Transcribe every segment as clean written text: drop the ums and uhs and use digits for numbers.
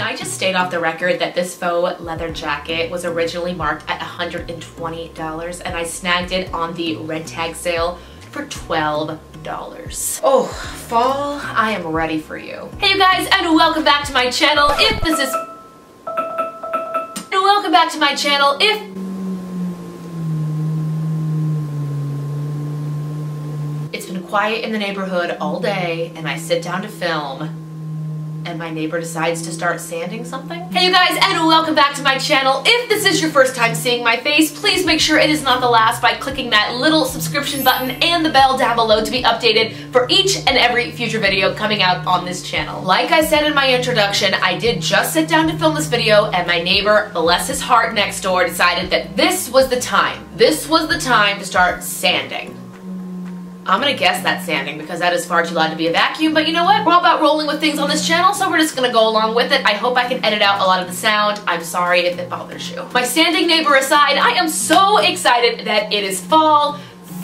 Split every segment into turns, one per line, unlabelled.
I just stayed off the record that this faux leather jacket was originally marked at $120 and I snagged it on the red tag sale for $12. Oh, fall, I am ready for you. Hey you guys, and welcome back to my channel. Welcome back to my channel. It's been quiet in the neighborhood all day and I sit down to film and my neighbor decides to start sanding something. Hey you guys, and welcome back to my channel. If this is your first time seeing my face, please make sure it is not the last by clicking that little subscription button and the bell down below to be updated for each and every future video coming out on this channel. Like I said in my introduction, I did just sit down to film this video and my neighbor, bless his heart next door, decided that this was the time. This was the time to start sanding. I'm gonna guess that's sanding because that is far too loud to be a vacuum, but you know what? We're all about rolling with things on this channel, so we're just gonna go along with it. I hope I can edit out a lot of the sound. I'm sorry if it bothers you. My sanding neighbor aside, I am so excited that it is fall.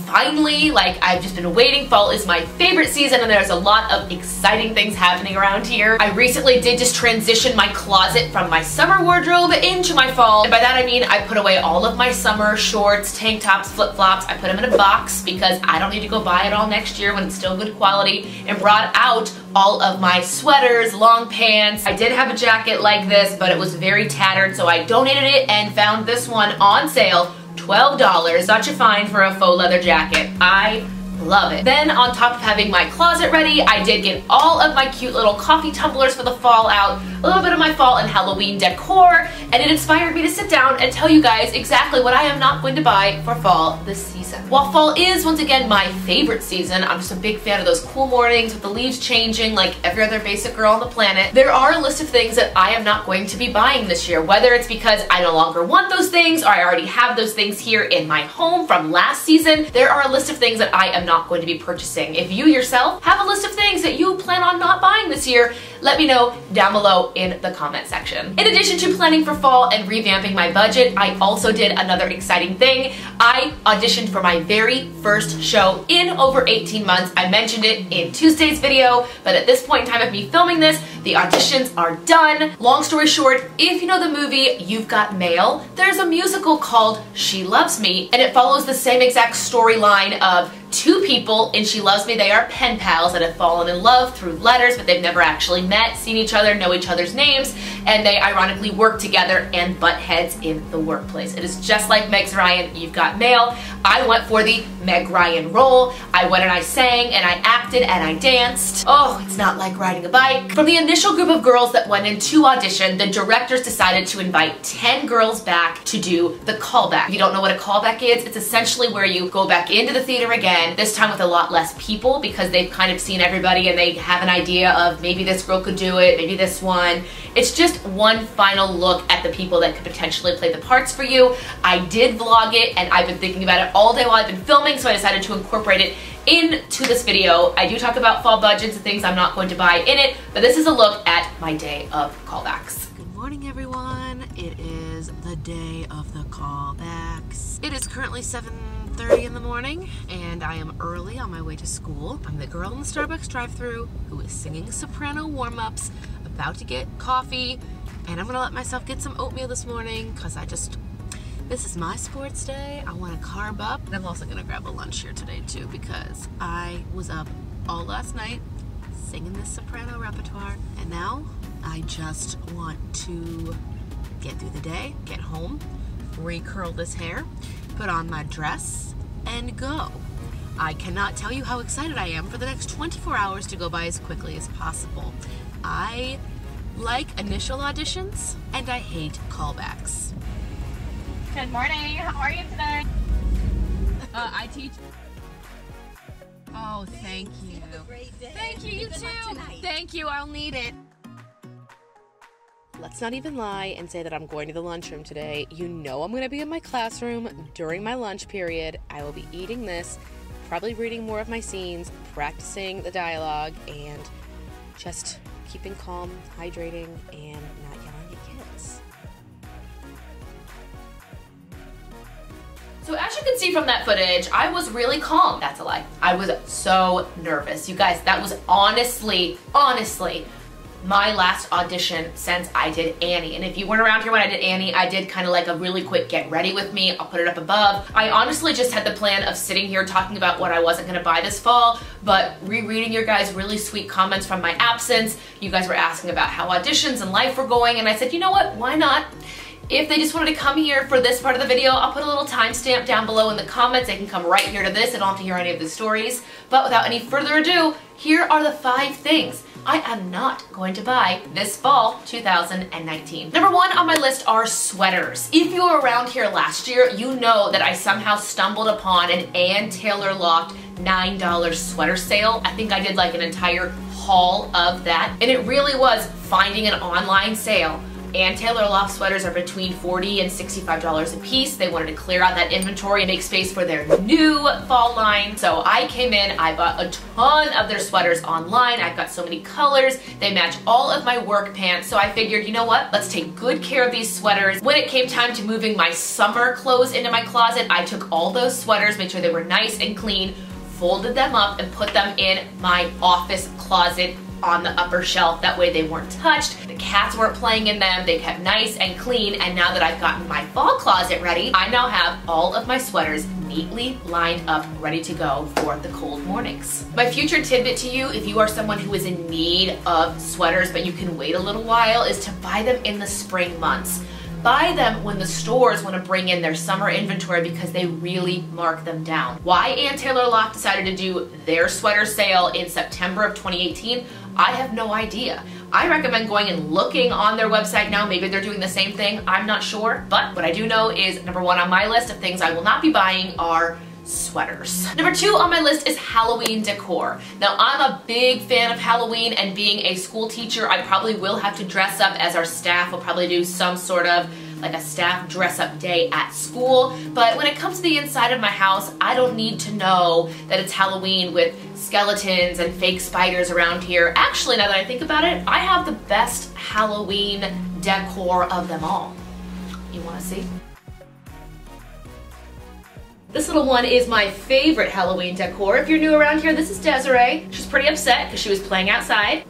Finally, like I've just been waiting. Fall is my favorite season and there's a lot of exciting things happening around here. I recently did just transition my closet from my summer wardrobe into my fall. And by that I mean I put away all of my summer shorts, tank tops, flip-flops. I put them in a box because I don't need to go buy it all next year when it's still good quality, and brought out all of my sweaters, long pants. I did have a jacket like this, but it was very tattered, so I donated it and found this one on sale. $12, such a find for a faux leather jacket. I love it. Then on top of having my closet ready, I did get all of my cute little coffee tumblers for the fall out, a little bit of my fall and Halloween decor, and it inspired me to sit down and tell you guys exactly what I am not going to buy for fall this season. While fall is once again my favorite season, I'm just a big fan of those cool mornings with the leaves changing like every other basic girl on the planet. There are a list of things that I am not going to be buying this year, whether it's because I no longer want those things or I already have those things here in my home from last season. There are a list of things that I am not going to be purchasing. If you yourself have a list of things that you plan on not buying this year, let me know down below in the comment section. In addition to planning for fall and revamping my budget, I also did another exciting thing. I auditioned for my very first show in over 18 months. I mentioned it in Tuesday's video, but at this point in time of me filming this, the auditions are done. Long story short, if you know the movie You've Got Mail, there's a musical called She Loves Me, and it follows the same exact storyline of two people in She Loves Me. They are pen pals that have fallen in love through letters, but they've never actually met, seen each other, know each other's names, and they ironically work together and butt heads in the workplace. It is just like Meg Ryan, You've Got Mail. I went for the Meg Ryan role. I went and I sang and I acted and I danced. Oh, it's not like riding a bike. From the initial group of girls that went in to audition, the directors decided to invite 10 girls back to do the callback. If you don't know what a callback is, it's essentially where you go back into the theater again, this time with a lot less people because they've kind of seen everybody and they have an idea of maybe this girl could do it, maybe this one. It's just one final look at the people that could potentially play the parts for you. I did vlog it and I've been thinking about it all day while I've been filming, so I decided to incorporate it into this video. I do talk about fall budgets and things I'm not going to buy in it, but this is a look at my day of callbacks. Good morning everyone. It is the day of the callbacks. It is currently 7:30 in the morning and I am early on my way to school. I'm the girl in the Starbucks drive-thru who is singing soprano warm-ups, about to get coffee, and I'm gonna let myself get some oatmeal this morning because this is my sports day. I want to carb up, and I'm also gonna grab a lunch here today too because I was up all last night singing this soprano repertoire, and now I just want to get through the day, get home, recurl this hair, put on my dress, and go. I cannot tell you how excited I am for the next 24 hours to go by as quickly as possible. I like initial auditions, and I hate callbacks.
Good morning. How are you today?
I teach. Oh, thank you.
Have a great day.
Thank you, you too. Thank you, I'll need it. Let's not even lie and say that I'm going to the lunchroom today. You know I'm going to be in my classroom during my lunch period. I will be eating this, probably reading more of my scenes, practicing the dialogue, and just keeping calm, hydrating, and not yelling at kids. So as you can see from that footage, I was really calm. That's a lie. I was so nervous. You guys, that was honestly my last audition since I did Annie. And if you weren't around here when I did Annie, I did kind of like a really quick get ready with me. I'll put it up above. I honestly just had the plan of sitting here talking about what I wasn't gonna buy this fall, but rereading your guys' really sweet comments from my absence, you guys were asking about how auditions and life were going, and I said, you know what, why not? If they just wanted to come here for this part of the video, I'll put a little timestamp down below in the comments. They can come right here to this. I don't have to hear any of the stories. But without any further ado, here are the 5 things I am not going to buy this fall 2019. Number 1 on my list are sweaters. If you were around here last year, you know that I somehow stumbled upon an Ann Taylor Loft $9 sweater sale. I think I did like an entire haul of that. And it really was finding an online sale. Ann Taylor Loft sweaters are between $40 and $65 a piece. They wanted to clear out that inventory and make space for their new fall line. So I came in, I bought a ton of their sweaters online. I've got so many colors. They match all of my work pants. So I figured, you know what? Let's take good care of these sweaters. When it came time to moving my summer clothes into my closet, I took all those sweaters, made sure they were nice and clean, folded them up and put them in my office closet on the upper shelf. That way they weren't touched, the cats weren't playing in them, they kept nice and clean. And now that I've gotten my fall closet ready, I now have all of my sweaters neatly lined up, ready to go for the cold mornings. My future tidbit to you, if you are someone who is in need of sweaters but you can wait a little while, is to buy them in the spring months. Buy them when the stores want to bring in their summer inventory because they really mark them down. Why Ann Taylor Loft decided to do their sweater sale in September of 2018, I have no idea. I recommend going and looking on their website now. Maybe they're doing the same thing, I'm not sure. But what I do know is number 1 on my list of things I will not be buying are sweaters. Number 2 on my list is Halloween decor. Now I'm a big fan of Halloween, and being a school teacher, I probably will have to dress up, as our staff will probably do some sort of like a staff dress up day at school. But when it comes to the inside of my house, I don't need to know that it's Halloween with skeletons and fake spiders around here. Actually, now that I think about it, I have the best Halloween decor of them all. You wanna see? This little one is my favorite Halloween decor. If you're new around here, this is Desiree. She's pretty upset because she was playing outside.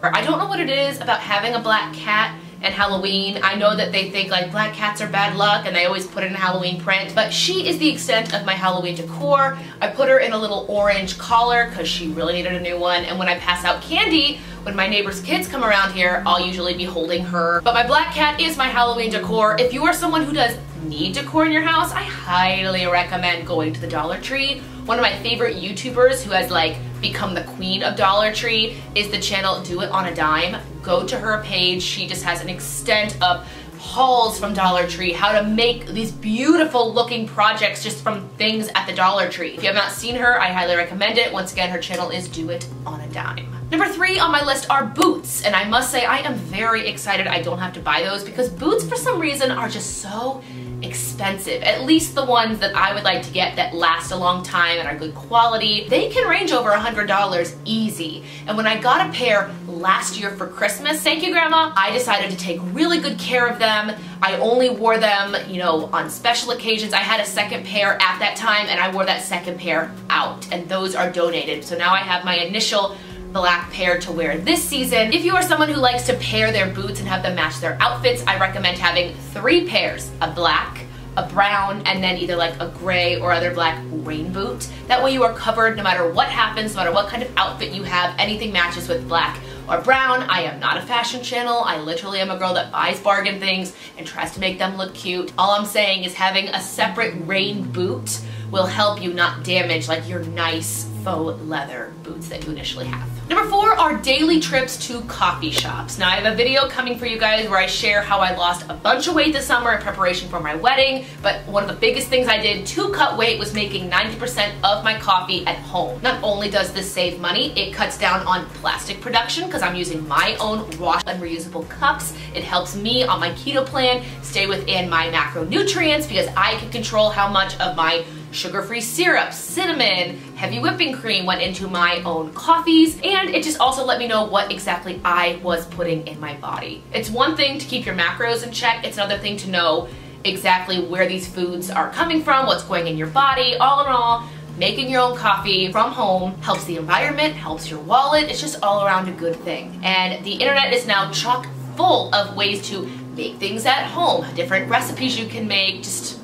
I don't know what it is about having a black cat and Halloween. I know that they think like black cats are bad luck and they always put it in a Halloween print, but she is the extent of my Halloween decor. I put her in a little orange collar because she really needed a new one, and when I pass out candy, when my neighbor's kids come around here, I'll usually be holding her. But my black cat is my Halloween decor. If you are someone who does need decor in your house, I highly recommend going to the Dollar Tree. One of my favorite YouTubers who has like become the queen of Dollar Tree is the channel Do It on a Dime. Go to her page. She just has an extent of hauls from Dollar Tree, how to make these beautiful looking projects just from things at the Dollar Tree. If you have not seen her, I highly recommend it. Once again, her channel is Do It on a Dime. Number 3 on my list are boots, and I must say I am very excited I don't have to buy those because boots for some reason are just so expensive. At least the ones that I would like to get that last a long time and are good quality, they can range over $100 easy. And when I got a pair last year for Christmas, thank you Grandma, I decided to take really good care of them. I only wore them, you know, on special occasions. I had a second pair at that time and I wore that second pair out, and those are donated. So now I have my initial black pair to wear this season. If you are someone who likes to pair their boots and have them match their outfits, I recommend having 3 pairs, a black, a brown, and then either like a gray or other black rain boot. That way you are covered no matter what happens, no matter what kind of outfit you have, anything matches with black or brown. I am not a fashion channel. I literally am a girl that buys bargain things and tries to make them look cute. All I'm saying is having a separate rain boot will help you not damage like your nice faux leather boots that you initially have. Number 4 are daily trips to coffee shops. Now I have a video coming for you guys where I share how I lost a bunch of weight this summer in preparation for my wedding, but one of the biggest things I did to cut weight was making 90% of my coffee at home. Not only does this save money, it cuts down on plastic production because I'm using my own wash and reusable cups. It helps me on my keto plan stay within my macronutrients because I can control how much of my sugar-free syrup, cinnamon, heavy whipping cream went into my own coffees, and it just also let me know what exactly I was putting in my body. It's one thing to keep your macros in check, it's another thing to know exactly where these foods are coming from, what's going in your body. All in all, making your own coffee from home helps the environment, helps your wallet. It's just all around a good thing. And the internet is now chock full of ways to make things at home, different recipes you can make, just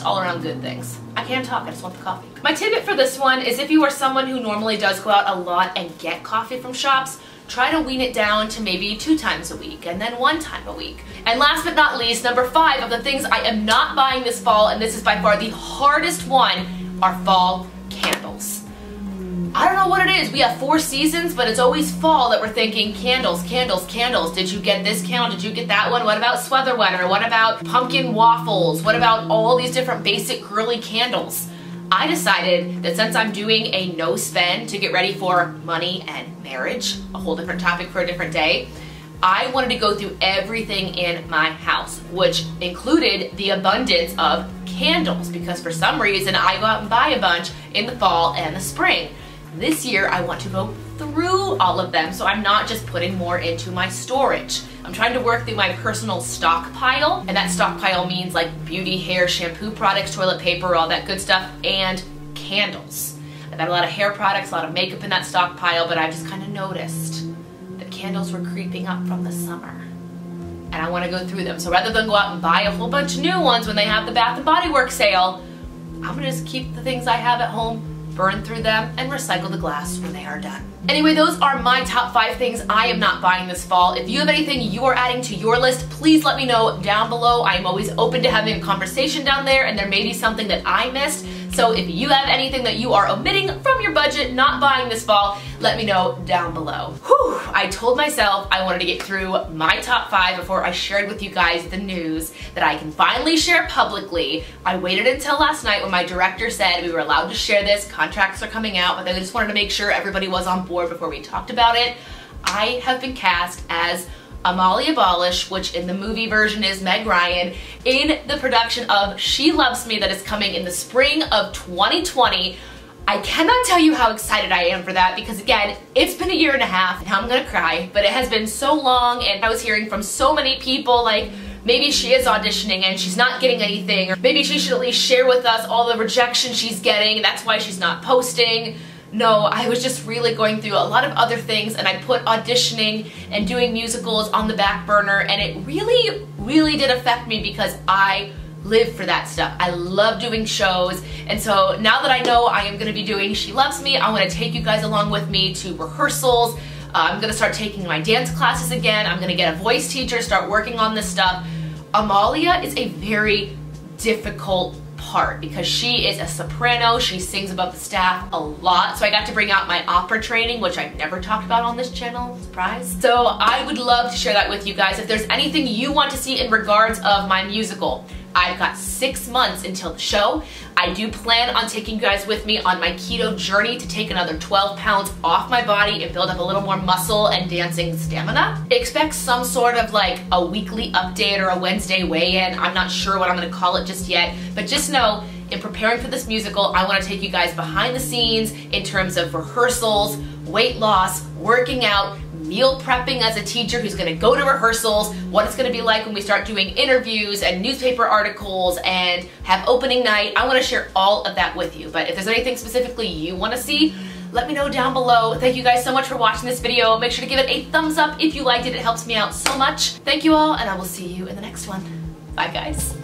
all around good things. I can't talk, I just want the coffee. My tidbit for this one is if you are someone who normally does go out a lot and get coffee from shops, try to wean it down to maybe 2 times a week and then 1 time a week. And last but not least, number 5 of the things I am not buying this fall, and this is by far the hardest one, are fall candles. I don't know what it is. We have 4 seasons, but it's always fall that we're thinking candles, candles, candles. Did you get this candle? Did you get that one? What about sweater weather? What about pumpkin waffles? What about all these different basic girly candles? I decided that since I'm doing a no spend to get ready for money and marriage, a whole different topic for a different day, I wanted to go through everything in my house, which included the abundance of candles, because for some reason I go out and buy a bunch in the fall and the spring. This year I want to go through all of them, so I'm not just putting more into my storage. I'm trying to work through my personal stockpile, and that stockpile means like beauty, hair, shampoo products, toilet paper, all that good stuff, and candles. I've got a lot of hair products, a lot of makeup in that stockpile, but I just kind of noticed that candles were creeping up from the summer. And I want to go through them. So rather than go out and buy a whole bunch of new ones when they have the Bath & Body Works sale, I'm going to just keep the things I have at home, burn through them, and recycle the glass when they are done. Anyway, those are my top 5 things I am not buying this fall. If you have anything you are adding to your list, please let me know down below. I'm always open to having a conversation down there, and there may be something that I missed. So if you have anything that you are omitting from your budget, not buying this fall, let me know down below. Whew, I told myself I wanted to get through my top 5 before I shared with you guys the news that I can finally share publicly. I waited until last night when my director said we were allowed to share this, contracts are coming out, but I just wanted to make sure everybody was on board before we talked about it. I have been cast as Amalia Balish, which in the movie version is Meg Ryan, in the production of She Loves Me that is coming in the spring of 2020. I cannot tell you how excited I am for that because, again, it's been a year and a half, and I'm gonna cry, but it has been so long, and I was hearing from so many people like, maybe she is auditioning and she's not getting anything, or maybe she should at least share with us all the rejection she's getting, that's why she's not posting. No, I was just really going through a lot of other things, and I put auditioning and doing musicals on the back burner, and it really, really did affect me because I live for that stuff. I love doing shows, and so now that I know I am going to be doing She Loves Me, I want to take you guys along with me to rehearsals. I'm going to start taking my dance classes again. I'm going to get a voice teacher, start working on this stuff. Amalia is a very difficult part because she is a soprano. She sings above the staff a lot, so I got to bring out my opera training, which I've never talked about on this channel, surprise. So I would love to share that with you guys. If there's anything you want to see in regards of my musical, I've got 6 months until the show. I do plan on taking you guys with me on my keto journey to take another 12 pounds off my body and build up a little more muscle and dancing stamina. Expect some sort of like a weekly update or a Wednesday weigh-in. I'm not sure what I'm gonna call it just yet, but just know in preparing for this musical, I wanna take you guys behind the scenes in terms of rehearsals, weight loss, working out, meal prepping as a teacher who's gonna go to rehearsals, what it's gonna be like when we start doing interviews and newspaper articles and have opening night. I wanna share all of that with you, but if there's anything specifically you wanna see, let me know down below. Thank you guys so much for watching this video. Make sure to give it a thumbs up if you liked it. It helps me out so much. Thank you all, and I will see you in the next one. Bye, guys.